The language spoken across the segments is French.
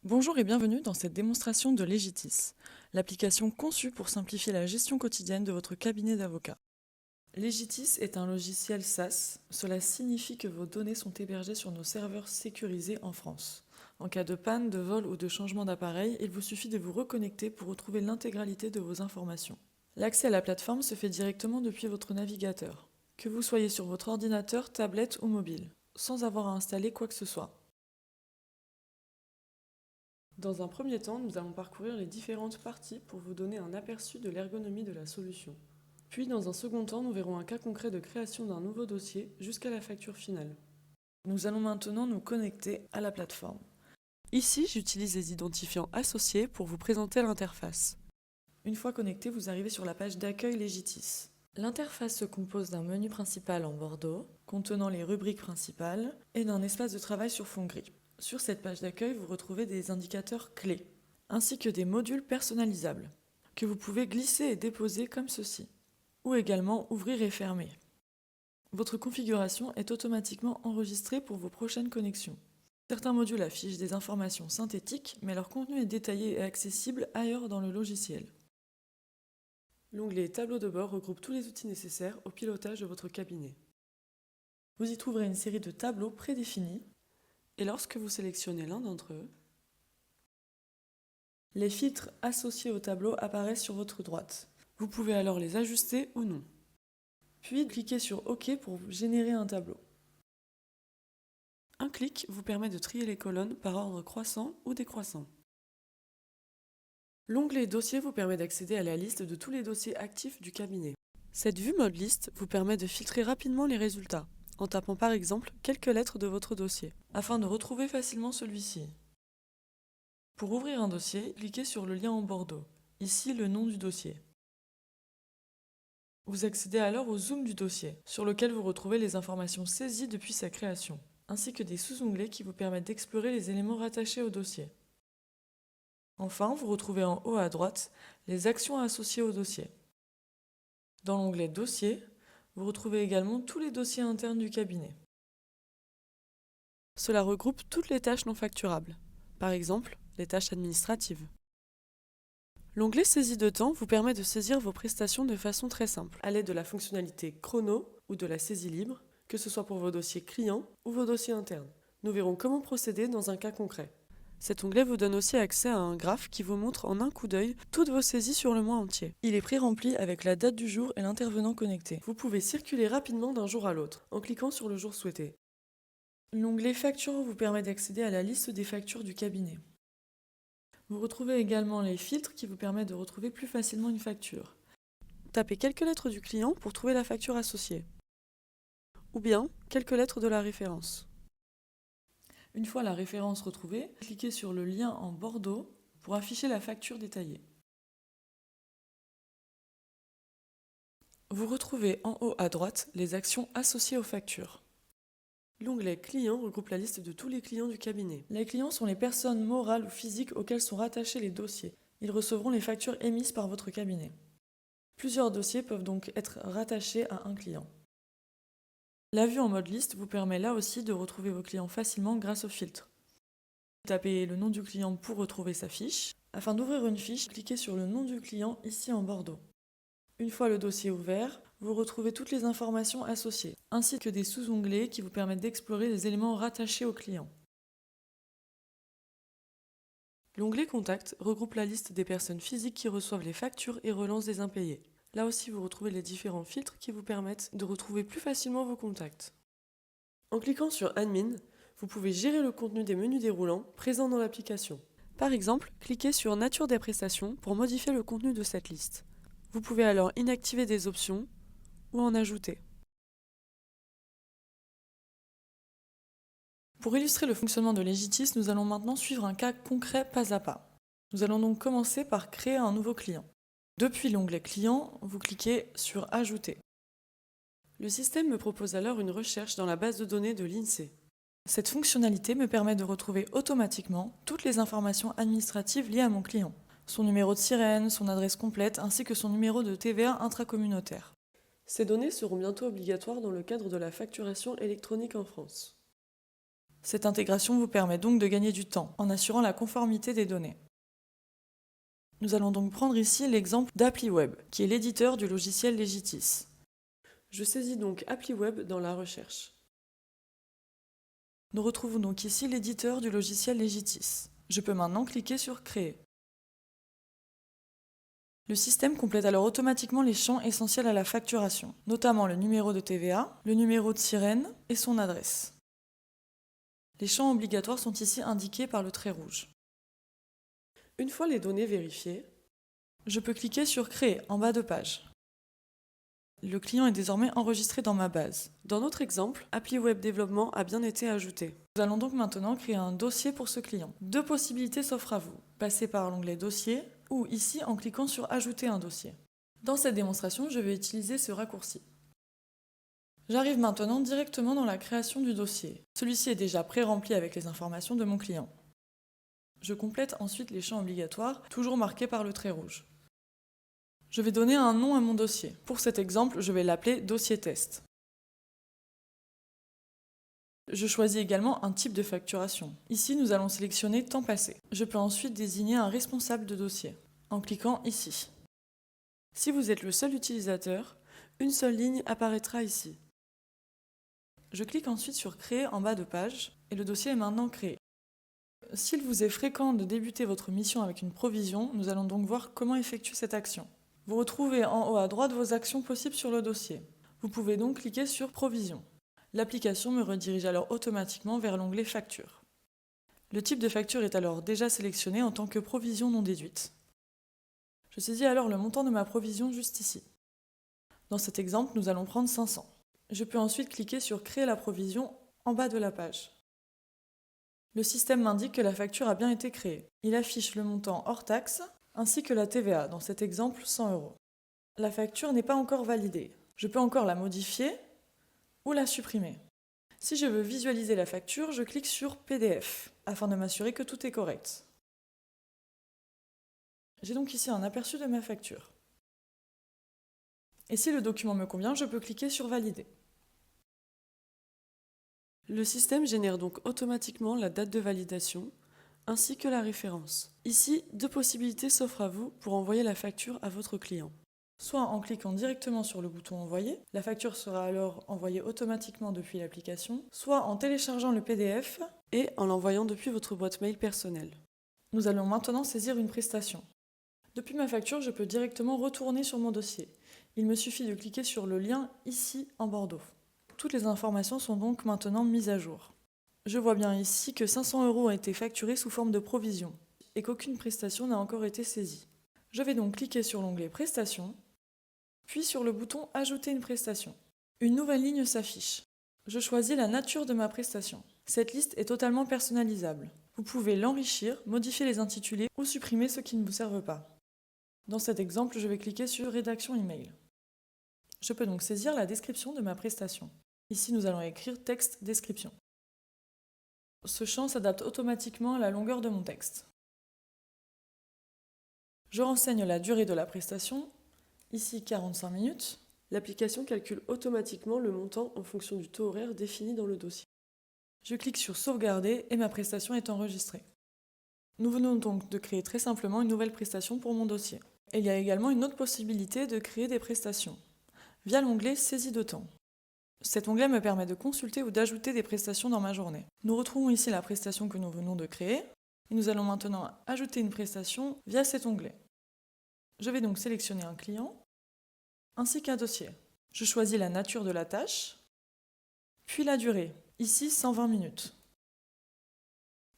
Bonjour et bienvenue dans cette démonstration de Legitis, l'application conçue pour simplifier la gestion quotidienne de votre cabinet d'avocat. Legitis est un logiciel SaaS, cela signifie que vos données sont hébergées sur nos serveurs sécurisés en France. En cas de panne, de vol ou de changement d'appareil, il vous suffit de vous reconnecter pour retrouver l'intégralité de vos informations. L'accès à la plateforme se fait directement depuis votre navigateur, que vous soyez sur votre ordinateur, tablette ou mobile, sans avoir à installer quoi que ce soit. Dans un premier temps, nous allons parcourir les différentes parties pour vous donner un aperçu de l'ergonomie de la solution. Puis, dans un second temps, nous verrons un cas concret de création d'un nouveau dossier jusqu'à la facture finale. Nous allons maintenant nous connecter à la plateforme. Ici, j'utilise les identifiants associés pour vous présenter l'interface. Une fois connecté, vous arrivez sur la page d'accueil Legitis. L'interface se compose d'un menu principal en bordeaux, contenant les rubriques principales, et d'un espace de travail sur fond gris. Sur cette page d'accueil, vous retrouvez des indicateurs clés, ainsi que des modules personnalisables, que vous pouvez glisser et déposer comme ceci, ou également ouvrir et fermer. Votre configuration est automatiquement enregistrée pour vos prochaines connexions. Certains modules affichent des informations synthétiques, mais leur contenu est détaillé et accessible ailleurs dans le logiciel. L'onglet Tableau de bord regroupe tous les outils nécessaires au pilotage de votre cabinet. Vous y trouverez une série de tableaux prédéfinis, et lorsque vous sélectionnez l'un d'entre eux, les filtres associés au tableau apparaissent sur votre droite. Vous pouvez alors les ajuster ou non. Puis cliquez sur OK pour générer un tableau. Un clic vous permet de trier les colonnes par ordre croissant ou décroissant. L'onglet Dossier vous permet d'accéder à la liste de tous les dossiers actifs du cabinet. Cette vue mode liste vous permet de filtrer rapidement les résultats, en tapant par exemple quelques lettres de votre dossier, afin de retrouver facilement celui-ci. Pour ouvrir un dossier, cliquez sur le lien en bordeaux, ici le nom du dossier. Vous accédez alors au zoom du dossier, sur lequel vous retrouvez les informations saisies depuis sa création, ainsi que des sous-onglets qui vous permettent d'explorer les éléments rattachés au dossier. Enfin, vous retrouvez en haut à droite les actions associées au dossier. Dans l'onglet Dossier, vous retrouvez également tous les dossiers internes du cabinet. Cela regroupe toutes les tâches non facturables, par exemple les tâches administratives. L'onglet Saisie de temps vous permet de saisir vos prestations de façon très simple, à l'aide de la fonctionnalité Chrono ou de la saisie libre, que ce soit pour vos dossiers clients ou vos dossiers internes. Nous verrons comment procéder dans un cas concret. Cet onglet vous donne aussi accès à un graphe qui vous montre en un coup d'œil toutes vos saisies sur le mois entier. Il est pré-rempli avec la date du jour et l'intervenant connecté. Vous pouvez circuler rapidement d'un jour à l'autre en cliquant sur le jour souhaité. L'onglet Factures vous permet d'accéder à la liste des factures du cabinet. Vous retrouvez également les filtres qui vous permettent de retrouver plus facilement une facture. Tapez quelques lettres du client pour trouver la facture associée, ou bien quelques lettres de la référence. Une fois la référence retrouvée, cliquez sur le lien en bordeaux pour afficher la facture détaillée. Vous retrouvez en haut à droite les actions associées aux factures. L'onglet Clients regroupe la liste de tous les clients du cabinet. Les clients sont les personnes morales ou physiques auxquelles sont rattachés les dossiers. Ils recevront les factures émises par votre cabinet. Plusieurs dossiers peuvent donc être rattachés à un client. La vue en mode liste vous permet là aussi de retrouver vos clients facilement grâce au filtre. Tapez le nom du client pour retrouver sa fiche. Afin d'ouvrir une fiche, cliquez sur le nom du client ici en bordeaux. Une fois le dossier ouvert, vous retrouvez toutes les informations associées, ainsi que des sous-onglets qui vous permettent d'explorer les éléments rattachés au client. L'onglet Contact regroupe la liste des personnes physiques qui reçoivent les factures et relancent des impayés. Là aussi, vous retrouvez les différents filtres qui vous permettent de retrouver plus facilement vos contacts. En cliquant sur Admin, vous pouvez gérer le contenu des menus déroulants présents dans l'application. Par exemple, cliquez sur Nature des prestations pour modifier le contenu de cette liste. Vous pouvez alors inactiver des options ou en ajouter. Pour illustrer le fonctionnement de Legitis, nous allons maintenant suivre un cas concret pas à pas. Nous allons donc commencer par créer un nouveau client. Depuis l'onglet Client, vous cliquez sur Ajouter. Le système me propose alors une recherche dans la base de données de l'INSEE. Cette fonctionnalité me permet de retrouver automatiquement toutes les informations administratives liées à mon client. Son numéro de sirène, son adresse complète, ainsi que son numéro de TVA intracommunautaire. Ces données seront bientôt obligatoires dans le cadre de la facturation électronique en France. Cette intégration vous permet donc de gagner du temps en assurant la conformité des données. Nous allons donc prendre ici l'exemple d'ApplyWeb, qui est l'éditeur du logiciel Legitis. Je saisis donc ApplyWeb dans la recherche. Nous retrouvons donc ici l'éditeur du logiciel Legitis. Je peux maintenant cliquer sur Créer. Le système complète alors automatiquement les champs essentiels à la facturation, notamment le numéro de TVA, le numéro de sirène et son adresse. Les champs obligatoires sont ici indiqués par le trait rouge. Une fois les données vérifiées, je peux cliquer sur Créer en bas de page. Le client est désormais enregistré dans ma base. Dans notre exemple, ApplyWeb Développement a bien été ajouté. Nous allons donc maintenant créer un dossier pour ce client. Deux possibilités s'offrent à vous. Passer par l'onglet Dossier ou ici en cliquant sur Ajouter un dossier. Dans cette démonstration, je vais utiliser ce raccourci. J'arrive maintenant directement dans la création du dossier. Celui-ci est déjà pré-rempli avec les informations de mon client. Je complète ensuite les champs obligatoires, toujours marqués par le trait rouge. Je vais donner un nom à mon dossier. Pour cet exemple, je vais l'appeler Dossier Test. Je choisis également un type de facturation. Ici, nous allons sélectionner Temps passé. Je peux ensuite désigner un responsable de dossier, en cliquant ici. Si vous êtes le seul utilisateur, une seule ligne apparaîtra ici. Je clique ensuite sur Créer en bas de page, et le dossier est maintenant créé. S'il vous est fréquent de débuter votre mission avec une provision, nous allons donc voir comment effectuer cette action. Vous retrouvez en haut à droite vos actions possibles sur le dossier. Vous pouvez donc cliquer sur Provision. L'application me redirige alors automatiquement vers l'onglet Facture. Le type de facture est alors déjà sélectionné en tant que provision non déduite. Je saisis alors le montant de ma provision juste ici. Dans cet exemple, nous allons prendre 500. Je peux ensuite cliquer sur Créer la provision en bas de la page. Le système m'indique que la facture a bien été créée. Il affiche le montant hors taxe ainsi que la TVA, dans cet exemple 100 €. La facture n'est pas encore validée. Je peux encore la modifier ou la supprimer. Si je veux visualiser la facture, je clique sur PDF afin de m'assurer que tout est correct. J'ai donc ici un aperçu de ma facture. Et si le document me convient, je peux cliquer sur Valider. Le système génère donc automatiquement la date de validation ainsi que la référence. Ici, deux possibilités s'offrent à vous pour envoyer la facture à votre client. Soit en cliquant directement sur le bouton Envoyer, la facture sera alors envoyée automatiquement depuis l'application, soit en téléchargeant le PDF et en l'envoyant depuis votre boîte mail personnelle. Nous allons maintenant saisir une prestation. Depuis ma facture, je peux directement retourner sur mon dossier. Il me suffit de cliquer sur le lien ici en bordeaux. Toutes les informations sont donc maintenant mises à jour. Je vois bien ici que 500 € ont été facturés sous forme de provision et qu'aucune prestation n'a encore été saisie. Je vais donc cliquer sur l'onglet Prestations, puis sur le bouton Ajouter une prestation. Une nouvelle ligne s'affiche. Je choisis la nature de ma prestation. Cette liste est totalement personnalisable. Vous pouvez l'enrichir, modifier les intitulés ou supprimer ceux qui ne vous servent pas. Dans cet exemple, je vais cliquer sur Rédaction email. Je peux donc saisir la description de ma prestation. Ici, nous allons écrire texte description. Ce champ s'adapte automatiquement à la longueur de mon texte. Je renseigne la durée de la prestation, ici 45 minutes. L'application calcule automatiquement le montant en fonction du taux horaire défini dans le dossier. Je clique sur Sauvegarder et ma prestation est enregistrée. Nous venons donc de créer très simplement une nouvelle prestation pour mon dossier. Et il y a également une autre possibilité de créer des prestations, via l'onglet Saisie de temps. Cet onglet me permet de consulter ou d'ajouter des prestations dans ma journée. Nous retrouvons ici la prestation que nous venons de créer, et nous allons maintenant ajouter une prestation via cet onglet. Je vais donc sélectionner un client, ainsi qu'un dossier. Je choisis la nature de la tâche, puis la durée, ici 120 minutes.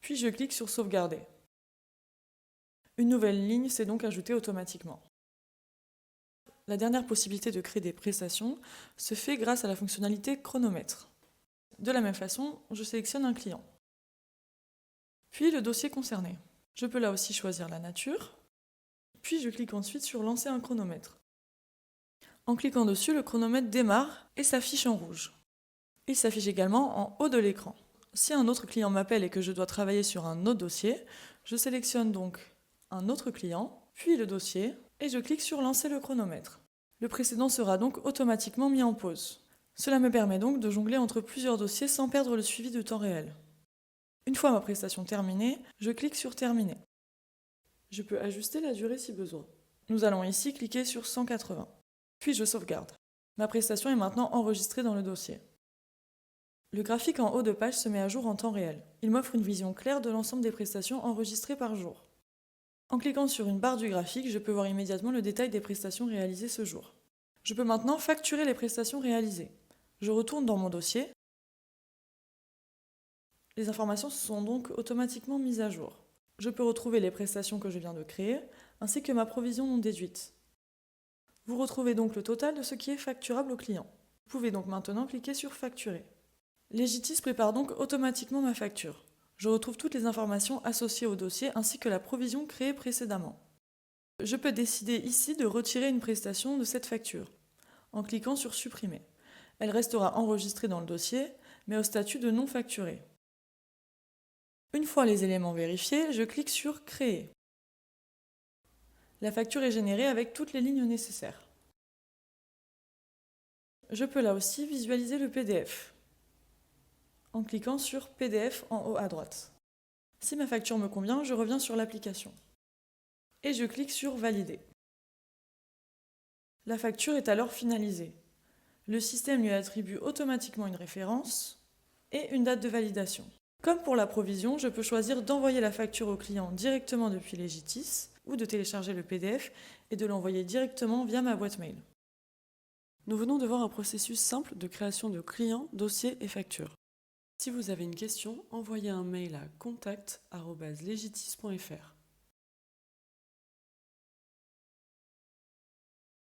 Puis je clique sur Sauvegarder. Une nouvelle ligne s'est donc ajoutée automatiquement. La dernière possibilité de créer des prestations se fait grâce à la fonctionnalité chronomètre. De la même façon, je sélectionne un client. Puis le dossier concerné. Je peux là aussi choisir la nature. Puis je clique ensuite sur Lancer un chronomètre. En cliquant dessus, le chronomètre démarre et s'affiche en rouge. Il s'affiche également en haut de l'écran. Si un autre client m'appelle et que je dois travailler sur un autre dossier, je sélectionne donc un autre client, puis le dossier, et je clique sur Lancer le chronomètre. Le précédent sera donc automatiquement mis en pause. Cela me permet donc de jongler entre plusieurs dossiers sans perdre le suivi de temps réel. Une fois ma prestation terminée, je clique sur Terminer. Je peux ajuster la durée si besoin. Nous allons ici cliquer sur 180. Puis je sauvegarde. Ma prestation est maintenant enregistrée dans le dossier. Le graphique en haut de page se met à jour en temps réel. Il m'offre une vision claire de l'ensemble des prestations enregistrées par jour. En cliquant sur une barre du graphique, je peux voir immédiatement le détail des prestations réalisées ce jour. Je peux maintenant facturer les prestations réalisées. Je retourne dans mon dossier. Les informations se sont donc automatiquement mises à jour. Je peux retrouver les prestations que je viens de créer, ainsi que ma provision non déduite. Vous retrouvez donc le total de ce qui est facturable au client. Vous pouvez donc maintenant cliquer sur Facturer. Legitis prépare donc automatiquement ma facture. Je retrouve toutes les informations associées au dossier ainsi que la provision créée précédemment. Je peux décider ici de retirer une prestation de cette facture, en cliquant sur Supprimer. Elle restera enregistrée dans le dossier, mais au statut de non facturé. Une fois les éléments vérifiés, je clique sur Créer. La facture est générée avec toutes les lignes nécessaires. Je peux là aussi visualiser le PDF, en cliquant sur PDF en haut à droite. Si ma facture me convient, je reviens sur l'application et je clique sur Valider. La facture est alors finalisée. Le système lui attribue automatiquement une référence et une date de validation. Comme pour la provision, je peux choisir d'envoyer la facture au client directement depuis Legitis ou de télécharger le PDF et de l'envoyer directement via ma boîte mail. Nous venons de voir un processus simple de création de clients, dossiers et factures. Si vous avez une question, envoyez un mail à contact@legitis.fr.